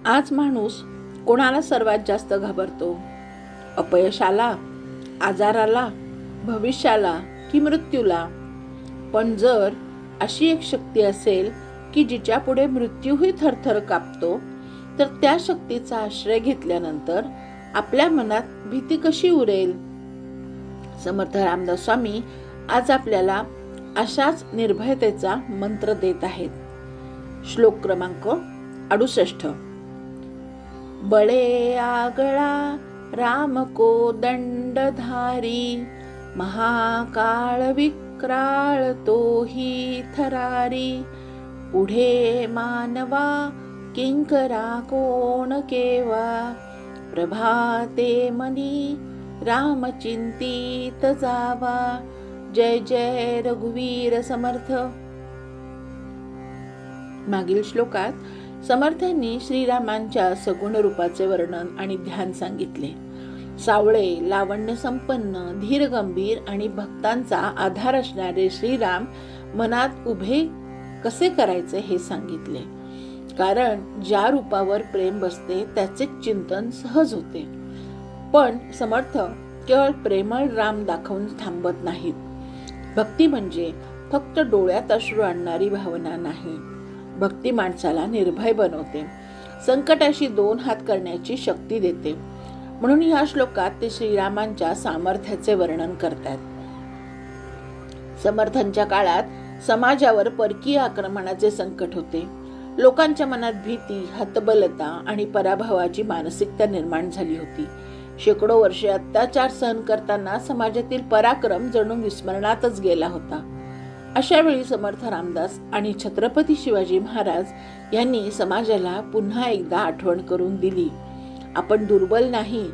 आज माणूस कोणाला सर्वात जास्त घाबरतो? अपयशाला, आजाराला, भविष्याला की मृत्यूला? पण जर अशी एक शक्ती असेल की जिच्या पुढे मृत्यूही थरथर कापतो, तर त्या शक्तीचा आश्रय घेतल्यानंतर आपल्या मनात भीती कशी उरेल? समर्थ रामदास स्वामी आज आपल्याला अशाच निर्भयतेचा मंत्र देत आहेत. श्लोक क्रमांक 68. बळे आगळा राम कोदंडधारी, महाकाळ विक्राळ तोही थरारी. पुढे मानवा किंकरा कोण केवा, प्रभाते मनी राम चिंतित जावा. जय जय रघुवीर समर्थ. मागील श्लोकात समर्थांनी श्रीरामांच्या सगुण रूपाचे वर्णन आणि ध्यान सांगितले. सावळे, लावण्य संपन्न, धीर गंभीर आणि भक्तांचा आधार असणारे श्रीराम मनात उभे कसे करायचे हे सांगितले. कारण ज्या रूपावर प्रेम बसते त्याचे चिंतन सहज होते. पण समर्थ केवळ प्रेमळ राम दाखवून थांबत नाहीत. भक्ती म्हणजे फक्त डोळ्यात अश्रू आणणारी भावना नाही. भक्ती माणसाला निर्भय बनवते, संकटाशी 2 हात करण्याची शक्ती देते. म्हणून या श्लोकात ते श्रीरामांच्या सामर्थ्याचे वर्णन करतात. समर्थांच्या काळात समाजावर परकीय आक्रमणाचे संकट होते. लोकांच्या मनात भीती, हतबलता आणि पराभवाची मानसिकता निर्माण झाली होती. शेकडो वर्षे अत्याचार सहन करताना समाजातील पराक्रम जणू विस्मरणातच गेला होता. अशा वेळी समर्थ रामदास आणि छत्रपती शिवाजी महाराज यांनी समाजाला पुन्हा एकदा आठवण करून दिली. आपण दुर्बल नाही,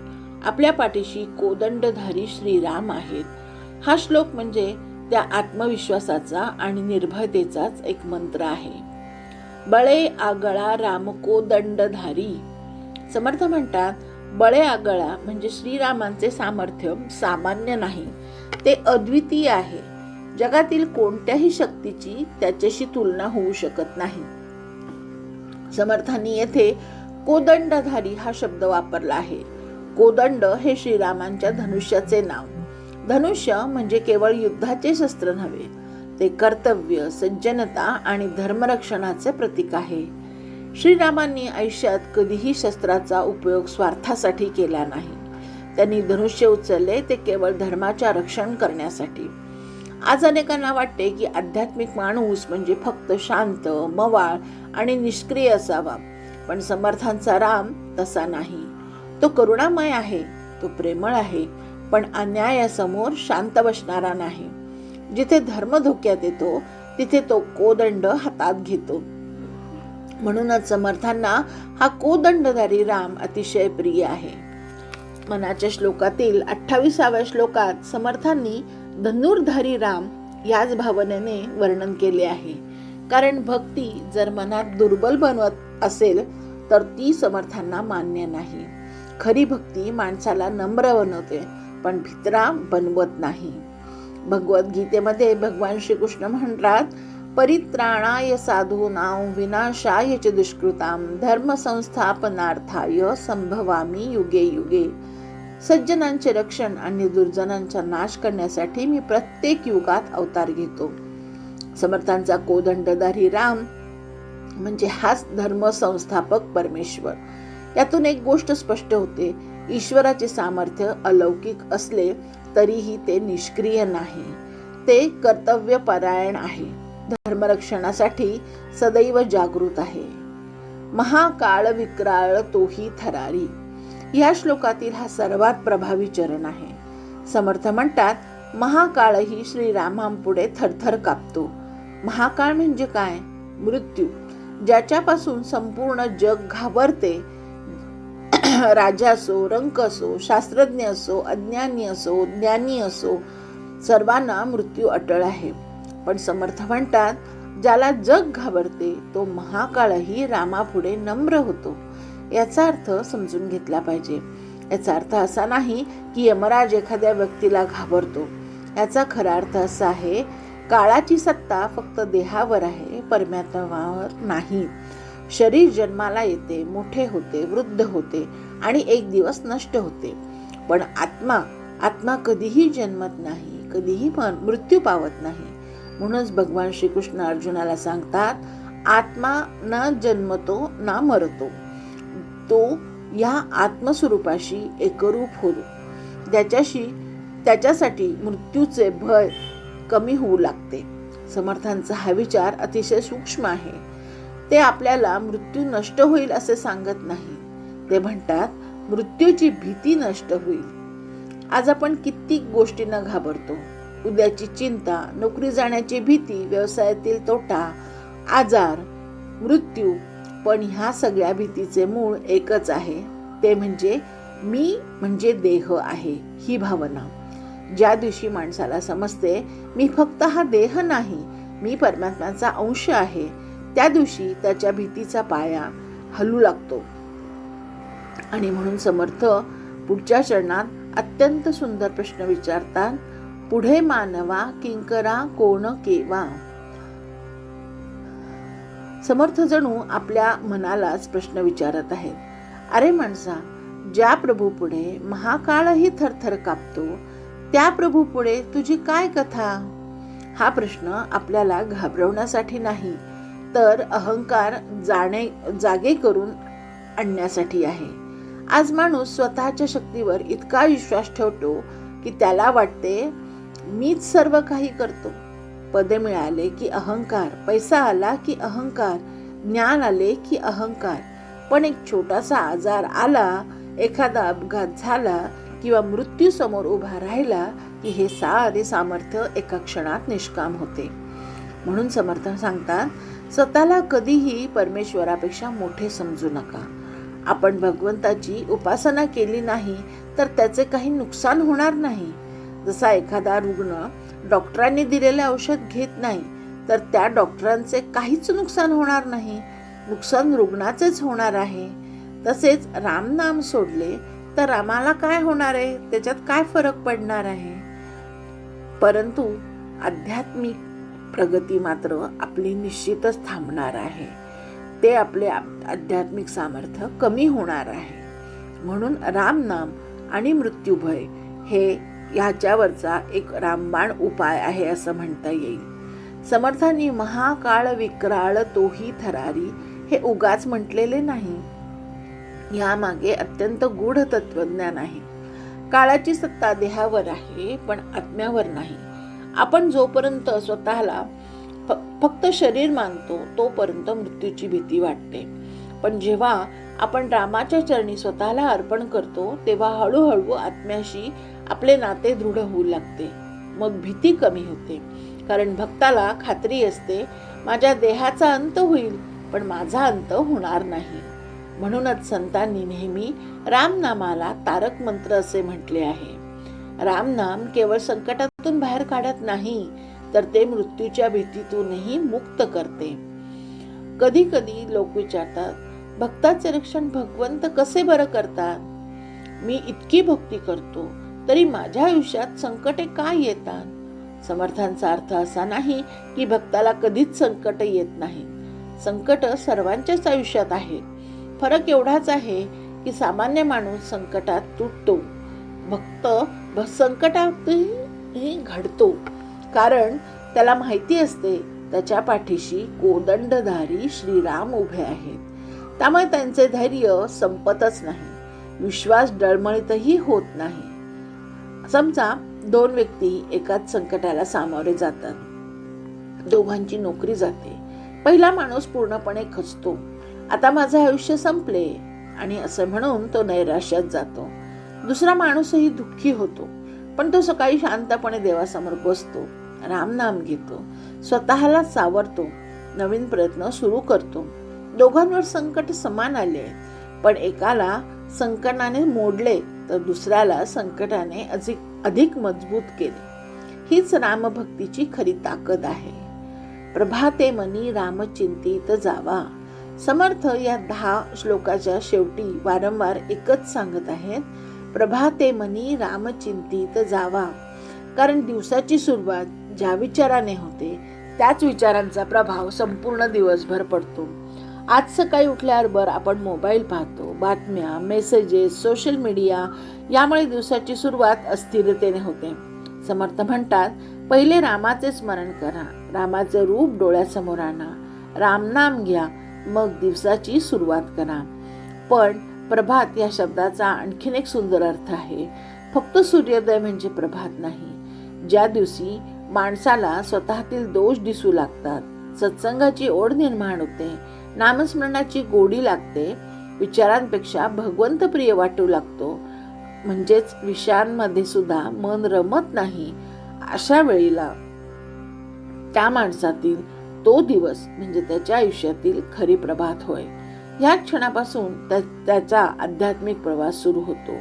आपल्या पाठीशी कोदंडधारी श्रीराम आहेत. हा श्लोक म्हणजे त्या आत्मविश्वासाचा आणि निर्भयतेचाच एक मंत्र आहे. बळे आगळा राम कोदंडधारी. समर्थ म्हणतात, बळे आगळा म्हणजे श्रीरामांचे सामर्थ्य सामान्य नाही, ते अद्वितीय आहे. जगातील कोणत्याही शक्तीची त्याच्याशी तुलना होऊ शकत नाही. समर्थांनी येथे कोदंडधारी हा शब्द वापरला आहे. कोदंड हे श्रीरामांच्या धनुष्याचे नाव. धनुष्य म्हणजे केवळ युद्धाचे शस्त्र नव्हे, ते कर्तव्य, सज्जनता आणि धर्मरक्षणाचे प्रतीक आहे. श्रीरामांनी आयुष्यात कधीही शस्त्राचा उपयोग स्वार्थासाठी केला नाही. त्यांनी धनुष्य उचलले ते केवळ धर्माच्या रक्षण करण्यासाठी. आज अनेकांना वाटते की आध्यात्मिक माणूस म्हणजे फक्त शांत, मवाळ आणि निष्क्रिय असावा. पण समर्थांचा राम तसा नाही. तो करुणामय आहे, तो प्रेमळ आहे, पण अन्यायासमोर शांत बसणारा नाही. जिथे धर्म धोक्यात येतो तिथे तो कोदंड हातात घेतो. म्हणूनच समर्थांना हा कोदंडधारी राम अतिशय प्रिय आहे. मनाच्या श्लोकातील 28व्या श्लोकात समर्थांनी धनुर्धारी राम याच भावनेने वर्णन केले आहे. कारण भक्ती जर मनात दुर्बल बनवत असेल तर ती समर्थांना मान्य नाही. खरी भक्ती माणसाला नम्र बनवते, पण भित्रा बनवत नाही. भगवद्गीतेमध्ये भगवान श्रीकृष्ण म्हणतात, परित्राणाय साधूनां विनाशाय च दुष्कृतां धर्म संस्थापनार्थाय संभवामी युगे युगे. सज्जनांचे रक्षण आणि दुर्जनांचा नाश करण्यासाठी मी प्रत्येक युगात अवतार घेतो. समर्थांचा कोदंडधारी राम म्हणजे हाच धर्म संस्थापक परमेश्वर. यातून एक गोष्ट स्पष्ट होते, ईश्वराचे सामर्थ्य अलौकिक असले तरीही ते निष्क्रिय नाही. ते कर्तव्यपरायण आहे, धर्मरक्षणासाठी सदैव जागृत आहे. महाकाळ विक्राळ तोही थरारी. या श्लोकातील हा सर्वात प्रभावी चरण आहे. समर्थ म्हणतात, महाकाळही श्रीरामांपुढे थरथर कापतो. महाकाळ म्हणजे काय? मृत्यू, ज्याच्यापासून संपूर्ण जग घाबरते. राजा असो, रंक असो, शास्त्रज्ञ असो, अज्ञानी असो, ज्ञानी असो, सर्वांना मृत्यू अटळ आहे. पण समर्थ म्हणतात, ज्याला जग घाबरते तो महाकाळही रामापुढे नम्र होतो. याचा अर्थ समजून घेतला पाहिजे. याचा अर्थ असा नाही की यमराज एखाद्या व्यक्तीला घाबरतो. याचा खरा अर्थ असा आहे, काळाची सत्ता फक्त देहावर आहे, परमात्म्यावर नाही. शरीर जन्माला येते, मोठे होते, वृद्ध होते आणि एक दिवस नष्ट होते. पण आत्मा कधीही जन्मत नाही, कधीही मृत्यू पावत नाही. म्हणूनच भगवान श्रीकृष्ण अर्जुनाला सांगतात, आत्मा न जन्मतो ना मरतो, तो या आत्मस्वरूपाशी एकरूप होतो. त्याच्यासाठी मृत्यूचे भय कमी होऊ लागते. समर्थांचा हा विचार अतिशय सूक्ष्म आहे. ते आपल्याला मृत्यू नष्ट होईल असे सांगत नाही. ते म्हणतात मृत्यूची भीती नष्ट होईल. आज आपण कित्येक गोष्टींना घाबरतो. उद्याची चिंता, नोकरी जाण्याची भीती, व्यवसायातील तोटा, आजार, मृत्यू. पण ह्या सगळ्या भीतीचे मूळ एकच आहे, ते म्हणजे मी म्हणजे देह आहे ही भावना. ज्या दिवशी माणसाला समजते मी फक्त हा देह नाही, मी परमात्म्याचा अंश आहे, त्या दिवशी त्याच्या भीतीचा पाया हलू लागतो. आणि म्हणून समर्थ पुढच्या चरणात अत्यंत सुंदर प्रश्न विचारतात. पुढे मानवा किंकरा कोण केवा. समर्थ जणू आपल्या मनालाच प्रश्न विचारत आहेत. अरे माणसा, ज्या प्रभू पुढे महाकाळही थरथर कापतो, त्या प्रभू पुढे तुझी काय कथा. हा प्रश्न आपल्याला घाबरवण्यासाठी नाही, तर अहंकार जागे करून आणण्यासाठी आहे. आज माणूस स्वतःच्या शक्तीवर इतका विश्वास ठेवतो की त्याला वाटते मीच सर्व काही करतो. पदे मिळाले की अहंकार, पैसा आला की अहंकार, ज्ञान आले की अहंकार. पण एक छोटासा आजार आला, एखादा अपघात झाला किंवा मृत्यू समोर उभा राहिला की हे सारे सामर्थ्य एका क्षणात निष्काम होते. म्हणून समर्थ सांगतात, स्वतःला कधीही परमेश्वरापेक्षा मोठे समजू नका. आपण भगवंताची उपासना केली नाही तर त्याचे काही नुकसान होणार नाही. जसा एखादा रुग्ण डॉक्टरांनी दिलेले औषध घेत नाही तर त्या डॉक्टरांचे काहीच नुकसान होणार नाही, नुकसान रुग्णाचेच होणार आहे. तसेच रामनाम सोडले तर रामाला काय होणार आहे, त्याच्यात काय फरक पडणार आहे. परंतु आध्यात्मिक प्रगती मात्र आपली निश्चितच थांबणार आहे. ते आपले आध्यात्मिक सामर्थ्य कमी होणार आहे. म्हणून रामनाम आणि मृत्यूभय हे ह्याच्यावरचा एक रामबाण उपाय आहे असं म्हणता येईल. समर्थांनी महाकाळ विक्राळ तोही थरारी हे उगाच म्हटलेले नाही. यामागे अत्यंत गूढ तत्वज्ञान आहे. काळाची सत्ता देहावर आहे पण आत्म्यावर नाही. आपण जोपर्यंत स्वतःला फक्त शरीर मानतो तोपर्यंत मृत्यूची भीती वाटते. पण जेव्हा आपण रामाच्या चरणी स्वतःला अर्पण करतो तेव्हा हळूहळू आत्म्याशी आपले नाते दृढ होऊ लागते. मग भीती कमी होते. कारण भक्ताला खात्री असते माझ्या देहाचा अंत होईल पण माझा अंत होणार नाही. म्हणूनच संतांनी नेहमी रामनामाला तारक मंत्र असे म्हटले आहे. रामनाम केवळ संकटातून बाहेर काढत नाही तर ते मृत्यूच्या भीतीतूनही मुक्त करते. कधी कधी लोक विचारतात, भक्ताचे रक्षण भगवंत कसे बरं करतात. मी इतकी भक्ती करतो तरी माझ्या आयुष्यात संकटे काय येतात. समर्थांचा अर्थ असा नाही की भक्ताला कधीच संकट येत नाही. संकट सर्वांच्याच आयुष्यात आहेत. फरक एवढाच आहे की सामान्य माणूस संकटात तुटतो, भक्त संकटातही घडतो. कारण त्याला माहिती असते त्याच्या पाठीशी कोदंडधारी श्रीराम उभे आहेत. त्यामुळे त्यांचे धैर्य संपतच नाही, विश्वास डळमळीतही होत नाही. समजा दोन व्यक्ती एकाच संकटाला सामोरे जातात. दोघांची नोकरी जाते. पहिला माणूस पूर्णपणे खचतो, आता माझे आयुष्य संपले आणि असं म्हणून तो नैराश्यात जातो. दुसरा माणूसही दुःखी होतो, पण तो सकाळी शांतपणे देवासमोर बसतो, रामनाम घेतो, स्वतःला सावरतो, नवीन प्रयत्न सुरू करतो. दोघांवर संकट समान आले, पण एकाला संकटाने मोडले तर दुसऱ्याला संकटाने अधिक मजबूत केले. हीच रामभक्तीची खरी ताकद आहे. प्रभाते मनी रामचिंतित जावा. समर्थ या 10 श्लोकाच्या शेवटी वारंवार एकच सांगत आहेत, प्रभाते मनी रामचिंतित जावा. कारण दिवसाची सुरुवात ज्या विचाराने होते त्याच विचारांचा प्रभाव संपूर्ण दिवसभर पडतो. आज सकाळी उठल्याबरोबर आपण मोबाईल पाहतो, बातम्या, मेसेजेस, सोशल मीडिया यामुळे दिवसाची सुरुवात अस्थिरतेने होते. समर्थ म्हणतात, पहिले रामाचे स्मरण करा, रामाचे रूप डोळ्यासमोर आणा, रामनाम घ्या, मग दिवसाची सुरुवात करा. पण प्रभात या शब्दाचा आणखीन एक सुंदर अर्थ आहे. फक्त सूर्योदय म्हणजे प्रभात नाही. ज्या दिवशी माणसाला स्वतःतील दोष दिसू लागतात, सत्संगाची ओढ निर्माण होते, नामस्मरणाची गोडी लागते, विचारांपेक्षा भगवंत प्रिय वाटू लागतो, म्हणजेच विषयांमध्ये सुद्धा मन रमत नाही, अशा वेळेला त्या माणसातील तो दिवस म्हणजे त्याच्या आयुष्यातील खरी प्रभात होय. या क्षणापासून त्याचा आध्यात्मिक प्रवास सुरू होतो.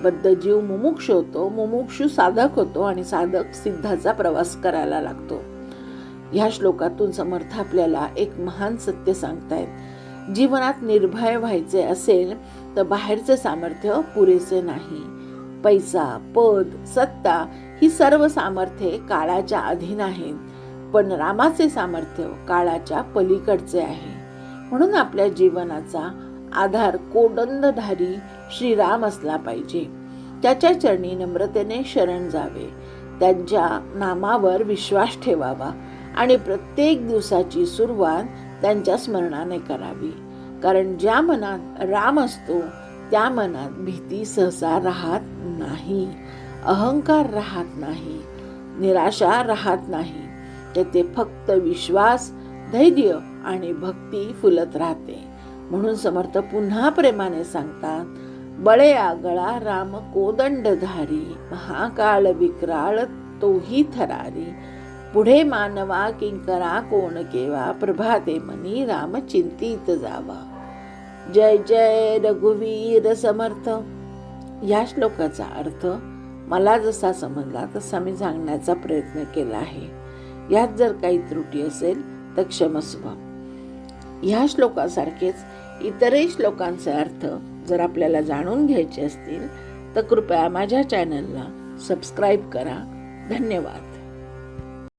बद्ध जीव मुमुक्षु होतो, मुमुक्षु साधक होतो आणि साधक सिद्धाचा प्रवास करायला लागतो. ह्या श्लोकातून समर्थ आपल्याला एक महान सत्य सांगतायत. जीवनात निर्भय व्हायचे असेल तर बाहेरचे सामर्थ्य पुरेसे नाही. पैसा, पद, सत्ता ही सर्व सामर्थ्ये काळाच्या अधीन आहेत, पण रामाचे सामर्थ्य काळाच्या पलीकडचे आहे. म्हणून आपल्या जीवनाचा आधार कोडंदधारी श्रीराम असला पाहिजे. त्याच्या चरणी नम्रतेने शरण जावे, त्यांच्या नामावर विश्वास ठेवावा आणि प्रत्येक दिवसाची सुरुवात त्यांच्या स्मरणाने करावी. कारण ज्या मनात राम असतो त्या मनात भीती सहसा राहत नाही, अहंकार राहत नाही, निराशा राहत नाही. तेथे फक्त विश्वास, धैर्य आणि भक्ती फुलत राहते. म्हणून समर्थ पुन्हा प्रेमाने सांगतात, बळे आगळा राम कोदंडधारी, महाकाळ विक्राळ तोही थरारी, पुढे मानवा किंकरा कोण केवा, प्रभाते मनी राम चिंतित जावा. जय जय रघुवीर समर्थ. या श्लोकाचा अर्थ मला जसा समजला तसा मी सांगण्याचा प्रयत्न केला आहे. यात जर काही त्रुटी असेल तर क्षमस्व. ह्या श्लोकासारखेच इतरही श्लोकांचे अर्थ जर आपल्याला जाणून घ्यायचे असतील तर कृपया माझ्या चॅनलला सबस्क्राईब करा. धन्यवाद.